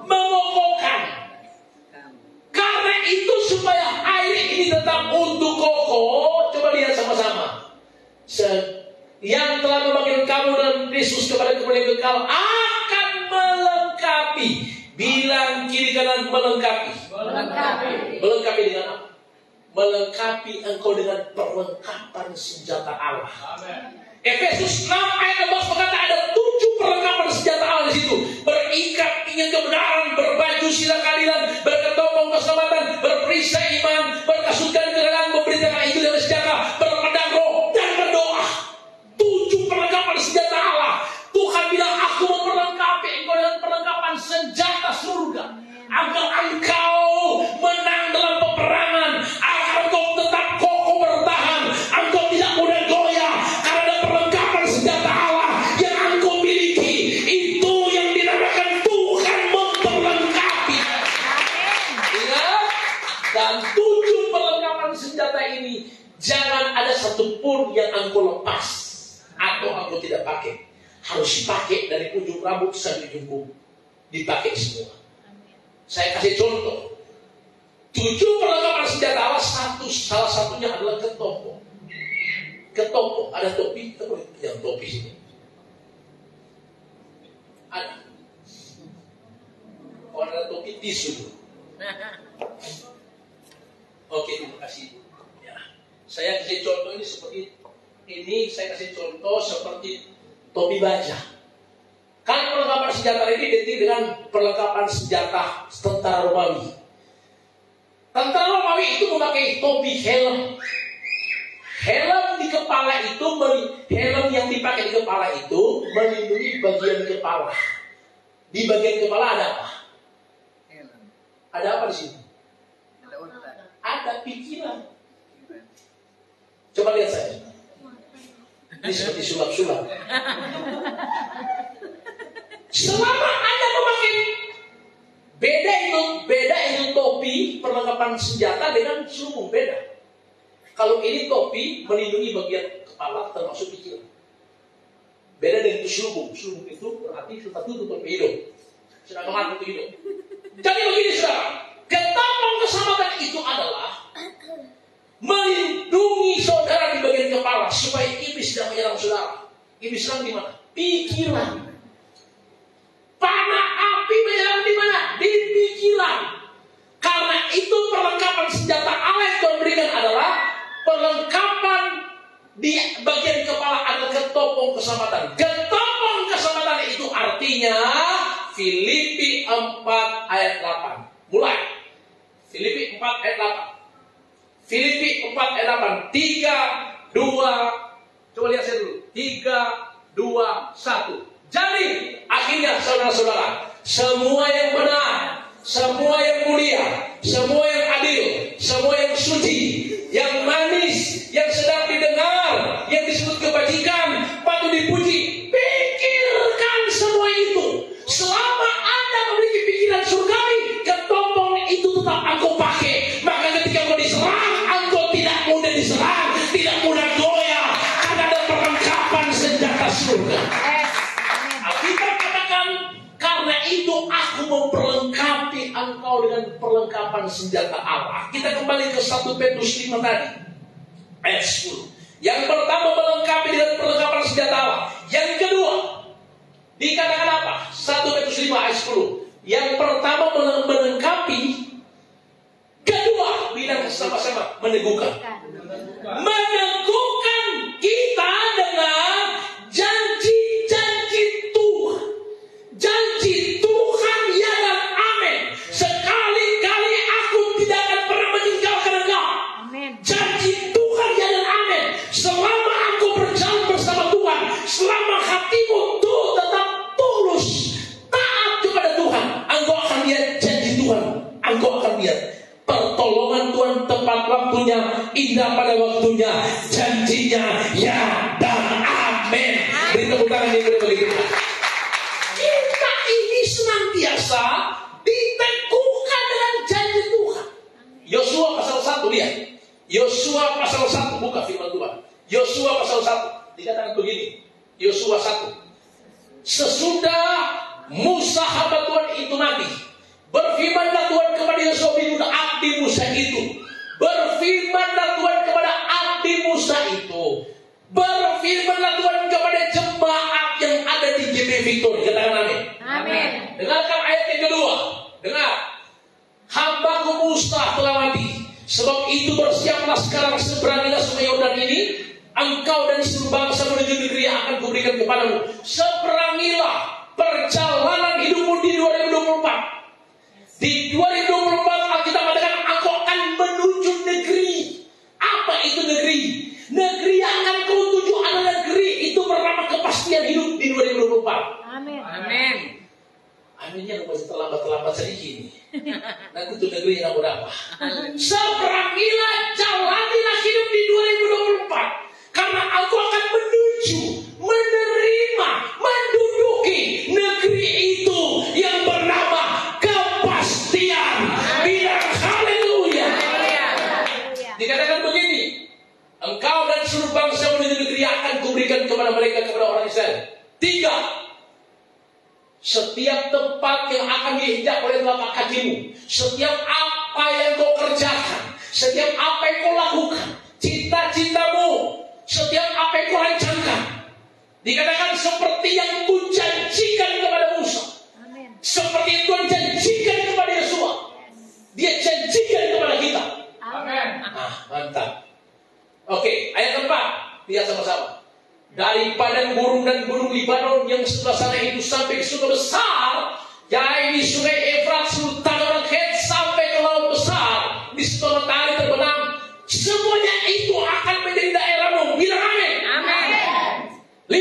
mengokohkan. Karena itu supaya air ini tetap untuk kokoh. Coba lihat sama-sama. Yang telah memanggil kamu dan Kristus kepada kemuliaan kekal akan melengkapi. Bilang kiri kanan melengkapi. Melengkapi dengan apa? Melengkapi engkau dengan perlengkapan senjata Allah. Amen. Efesus 6 ayat 14 berkata ada 7 perlengkapan senjata Allah di situ. Berikat ingin kebenaran, berbaju sila keadilan, berketombong keselamatan, berperisai iman, berkasutkan kebenaran, memberitakan Injil yang sejahtera, berpedang roh dan berdoa. 7 perlengkapan senjata Allah. Tuhan bilang aku memperlengkapi engkau dengan perlengkapan senjata surga agar engkau menang dalam peperangan, agar engkau tetap kokoh bertahan, engkau tidak mudah goyah. Jangan ada satupun yang engkau lepas atau engkau tidak pakai. Harus pakai dari ujung rambut sampai ujung kuku. Dipakai semua. Saya kasih contoh. 7 perlengkapan senjata Allah, salah satunya adalah ketombong. ke toko, ada topi, kita boleh pinjam topi sini. Ada. Kalau ada topi tisu. Oke, terima kasih. Ya. Saya kasih contoh ini seperti ini. Saya kasih contoh seperti topi baja. Kan perlengkapan senjata ini identik dengan perlengkapan senjata tentara Romawi. Tentara Romawi itu memakai topi helm. Helm di kepala itu, helm yang dipakai di kepala itu melindungi bagian kepala. Di bagian kepala ada apa? Helm. Ada apa di sini? Ada pikiran. Coba lihat saya. Ini seperti sulap-sulap. Selama Anda memakai beda itu topi perlengkapan senjata dengan selubung beda. Kalau ini topi melindungi bagian kepala termasuk pikiran. Beda dengan itu selubung. Selubung itu berarti kita tutup hidung. Sedangkan mata itu hidung. Jadi begini saudara, ketopong keselamatan itu adalah melindungi saudara di bagian kepala supaya iblis tidak menyerang saudara. Iblis serang di mana? Pikiran. Panah api menyerang di mana? Di pikiran. Karena itu perlengkapan senjata Allah yang Tuhan berikan adalah perlengkapan di bagian kepala adalah ketopong keselamatan. Ketopong keselamatan itu artinya Filipi 4 ayat 8. Mulai. Filipi 4 ayat 8. Filipi 4 ayat 8. 3, 2. Coba lihat saya dulu. 3, 2, 1. Jadi akhirnya saudara-saudara, semua yang benar, semua yang mulia, semua yang adil, semua yang suci, yang manis, yang sedap didengar, yang disebut kebajikan, patut dipuji. Pikirkan semua itu. Selama Anda memiliki pikiran surgawi, ketopong itu tetap engkau pakai. Maka ketika engkau diserang, engkau tidak mudah diserang, tidak mudah goyah, karena ada perlengkapan senjata surga. Kita katakan, karena itu aku memperlengkapi engkau dengan perlengkapan senjata Allah. Kita kembali ke 1 Petrus 5 tadi, ayat 10. Yang pertama melengkapi dengan perlengkapan senjata Allah. Yang kedua, dikatakan apa? 1 Petrus 5 ayat 10. Yang pertama melengkapi, kedua bilang sama-sama meneguhkan. Meneguhkan kita dengan janji-janji Tuhan. Janji Tuhan ya dan amin. Sekali-kali aku tidak akan pernah meninggalkan engkau. Janji Tuhan ya dan amin. Selama aku berjalan bersama Tuhan, selama hatimu tuh tetap tulus, taat kepada Tuhan, engkau akan lihat janji Tuhan. Engkau akan lihat pertolongan Tuhan tepat waktunya, indah pada waktunya, janjinya ya dan amin. Beri tepuk tangan yang beri kita. Kita ini senantiasa diteguhkan dengan janji Tuhan. Yosua pasal 1 lihat. Yosua pasal 1 buka firman Tuhan. Yosua pasal 1 dikatakan begini. Yosua 1. Sesudah Musa hamba Tuhan itu mati, berfirmanlah Tuhan kepada Yosua bin Nun abdi Musa itu. Berfirmanlah Tuhan kepada abdi Musa itu. Berfirmanlah Tuhan kepada jemaat yang ada di JB Victor. Katakan amin. Amin. Dengarkan ayat yang kedua. Dengar. Hambaku Musa telah mati. Sebab itu bersiaplah sekarang, seberangilah sungai Yordan ini, engkau dan seluruh bangsa menuju negeri yang akan kuberikan kepadamu. Seberangilah perjalanan hidupmu di 2024. Di 2024 Alkitab mengatakan engkau akan menuju negeri. Apa itu negeri? Negeri yang akan kau tuju adalah negeri itu bernama kepastian hidup di 2024. Amin. Amin. Aminnya masih terlambat sedikit. Nanti itu negeri yang berapa? Seberangilah, jalanilah hidup di 2024. Karena aku akan menuju, menerima, menduduki negeri itu yang bernama kepastian. Bilang haleluya. Dikatakan begini, engkau dan seluruh bangsa menuju negeri yang akan kuberikan kepada mereka, kepada orang Israel. 3. Setiap tempat yang akan diinjak oleh telapak kakimu, setiap apa yang kau kerjakan, setiap apa yang kau lakukan, cita-citamu, setiap apa yang kau rancangkan. Dikatakan seperti yang kujanjikan kepada Musa. Amin. Seperti yang Tuhan janjikan kepada Yosua. Dia janjikan kepada kita. Amin. Mantap. Oke, ayat keempat. Lihat sama-sama. Dari padang gurun dan gunung Libanon yang sebelah sana itu sampai ke sungai besar, yaitu sungai Efrat, sultan orang Het, sampai ke laut besar, di situ matahari terbenam, semuanya itu akan menjadi daerahmu. Bilang amin. Amin. 5.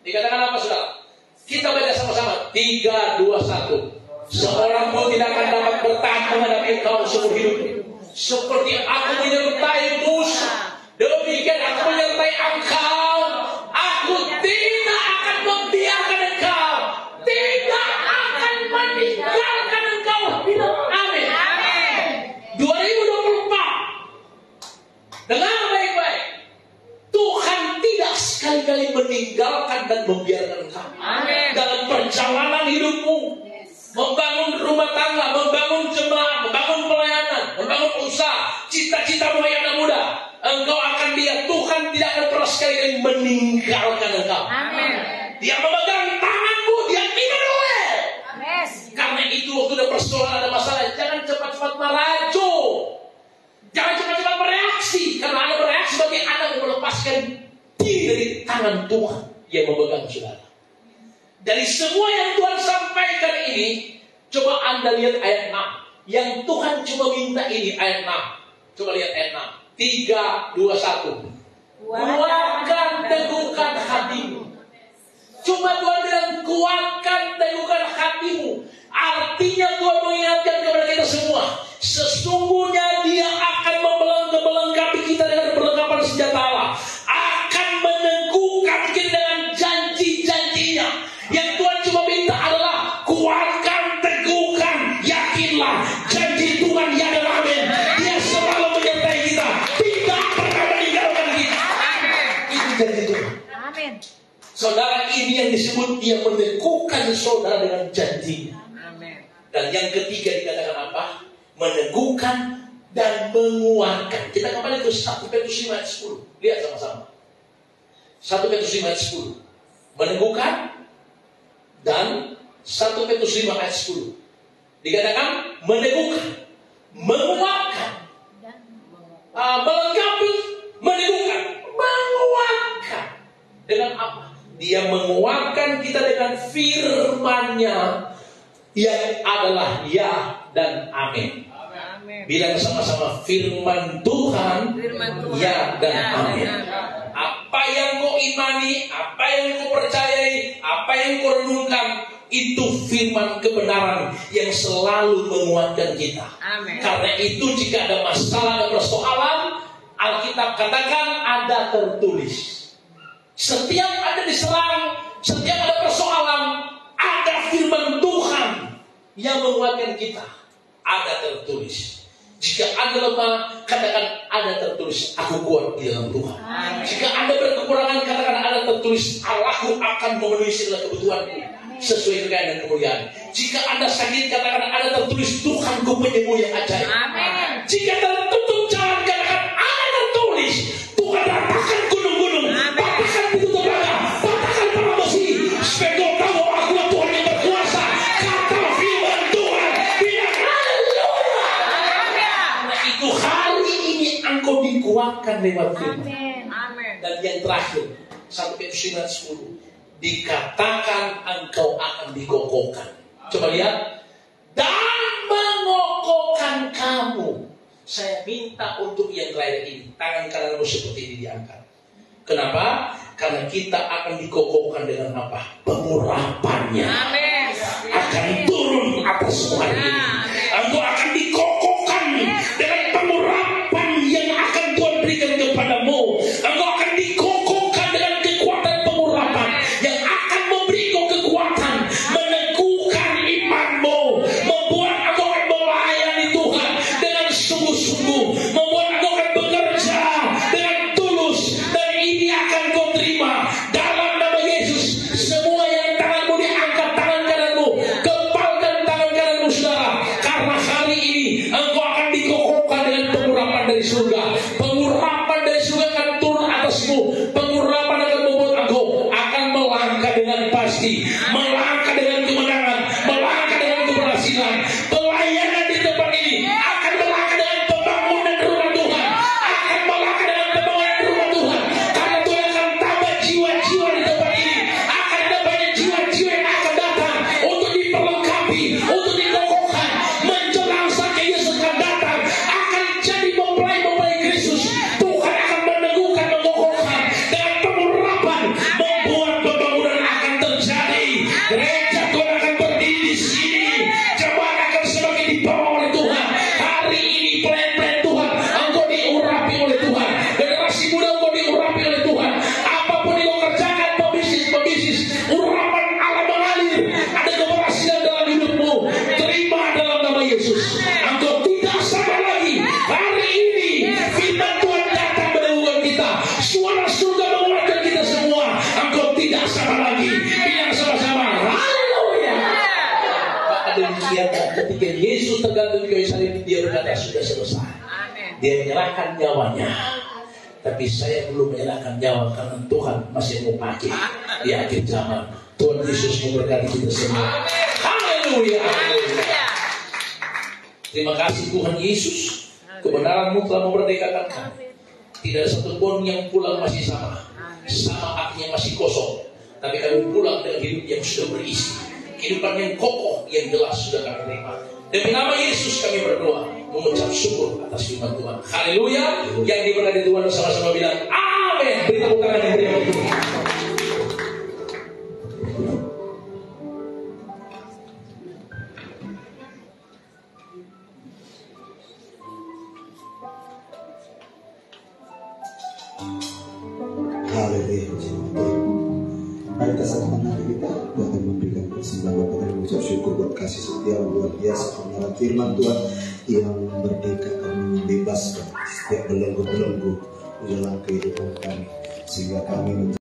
Dikatakan apa saudara? Kita baca sama-sama. 3, 2, 1. Seorang pun tidak akan dapat bertahan menghadapi engkau seumur hidup. Seperti aku menyertai Musa, demikian aku menyertai engkau. Aku tidak akan membiarkan engkau, tidak akan meninggalkan engkau. Amin. Amin. 2024. Dengar baik-baik. Tuhan tidak sekali-kali meninggalkan dan membiarkan engkau. Amin. Dalam perjalanan hidupmu, membangun rumah tangga, membangun jemaat, membangun pelayanan, membangun usaha, cita-citamu yang anak muda, engkau akan lihat Tuhan tidak akan pernah sekali-kali meninggalkan engkau. Amin. Dia memegang tanganmu, dia Immanuel. Amin. Karena itu waktu ada persoalan, ada masalah, jangan cepat-cepat merajo, jangan cepat-cepat bereaksi, karena Anda bereaksi bagi Anda melepaskan diri dari tangan Tuhan yang memegang saudara. Dari semua yang Tuhan sampaikan ini, coba Anda lihat ayat 6. Yang Tuhan cuma minta ini ayat 6. Coba lihat ayat 6. 3, 2, 1. Kuatkan teguhkan hatimu. Cuma Tuhan bilang kuatkan teguhkan hatimu. Artinya Tuhan mengingatkan kepada kita semua, sesungguhnya Dia akan melengkapi kita dengan perlengkapan senjata Allah, akan meneguhkan kita dengan janji-janjinya. Yang Tuhan cuma minta adalah kuatkan, teguhkan, yakinlah janji Tuhan ya dan amin. Dia selalu menyertai kita, tidak pernah meninggalkan kita. Itu janji Tuhan. Amin. Saudara, ini yang disebut Dia meneguhkan saudara dengan janjinya. Amin. Dan yang ketiga dikatakan apa? Meneguhkan dan menguatkan. Kita kembali ke 1 Petrus 5 ayat 10. Lihat sama-sama. 1 Petrus 5 ayat 10. Meneguhkan dan 1 Petrus 5 ayat 10. Dikatakan meneguhkan, menguatkan, melengkapi, meneguhkan, menguatkan. Dengan apa? Dia menguatkan kita dengan firman-Nya yang adalah ya dan amin. Amin. Bilang sama-sama firman Tuhan, ya dan amin. Apa yang kau imani, apa yang kau percayai, apa yang kau renungkan, itu firman kebenaran yang selalu menguatkan kita. Amin. Karena itu jika ada masalah dan persoalan, Alkitab katakan ada tertulis. Setiap ada diserang, setiap ada persoalan, ada firman Tuhan yang menguatkan kita. Ada tertulis. Jika Anda lemah, katakan ada tertulis, aku kuat di dalam Tuhan. Amin. Jika Anda berkekurangan, katakan ada tertulis, Allahku akan memenuhi segala kebutuhanmu sesuai kekayaan dan kemuliaan. Jika Anda sakit, katakan ada tertulis, Tuhanku penyembuh yang ajaib. Amin. Jika tertutup jalan, katakan ada tertulis, Tuhan ratakan gunung-gunung, patahkan pintu neraka, patahkan para besi, supaya kau tahu aku Tuhan yang berkuasa. Kata firman Tuhan, bilang haleluya. Karena itu hari ini engkau dikuatkan lewat firman. Amin. Amin. Dan yang terakhir, 1 Petrus 5:10, dikatakan engkau akan dikokohkan. Coba lihat, dan mengokohkan kamu. Saya minta untuk yang terakhir ini, tangan kananmu seperti ini diangkat. Kenapa? Karena kita akan dikokohkan dengan apa? Pengurapannya. Amin. Akan turun atas semua ini. Engkau akan dikokohkan dengan pengurapan yang akan Tuhan berikan kepadamu. Engkau akan dikokohkan dengan kekuatan pengurapan yang akan memberi kau kekuatan, meneguhkan imanmu, membuat engkau akan melayani Tuhan dengan sungguh-sungguh, membuat engkau akan bekerja dengan tulus, dan ini akan kau terima dalam nama Yesus. Semua yang tanganmu diangkat, tangan api untuk dikokohkan menjelang saat Yesus akan datang, akan jadi mempelai Kristus. Tuhan akan meneguhkan, mengokohkan dengan pengurapan, membuat pembangunan akan terjadi. Gereja Tuhan akan berdiri di sini, jemaat akan semakin dibawa oleh Tuhan. Hari ini plan-plan Tuhan, engkau diurapi oleh Tuhan. Generasi muda engkau diurapi oleh Tuhan. Apapun yang kau kerjakan, pebisnis, urapan Allah mengalir. Ada keberhasilan dalam hidupmu. Terima dalam nama Yesus. Engkau tidak sama lagi. Hari ini firman Tuhan datang meneguhkan kita. Suara surga menguatkan kita semua. Engkau tidak sama lagi. Bilang sama-sama, haleluya. Maka demikian ketika Yesus tergantung di kayu salib, dia berkata sudah selesai. Dia menyerahkan nyawanya. Tapi saya belum menyerahkan nyawa karena Tuhan masih mau pakai di akhir zaman. Tuhan Yesus memberkati kita semua. Haleluya. Terima kasih Tuhan Yesus. Kebenaran-Mu telah memerdekakan kami. Tidak ada satu pun yang pulang masih sama. Sama artinya masih kosong. Tapi kami pulang dengan hidup yang sudah berisi. Kehidupan yang kokoh, yang jelas sudah kami terima. Demi nama Yesus kami berdoa, mengucap syukur atas firman Tuhan. Haleluya. Yang diberkati Tuhan sama-sama bilang amin. Beri tepuk tangan yang beriman Tuhan. Haleluya. Mari kita satukan hati kita akan memberikan persembahan Bapa dan mengucap syukur buat kasih setia luar biasa kebenaran firman Tuhan yang merdekakan, membebaskan setiap belenggu-belenggu di dalam kehidupan kami, sehingga kami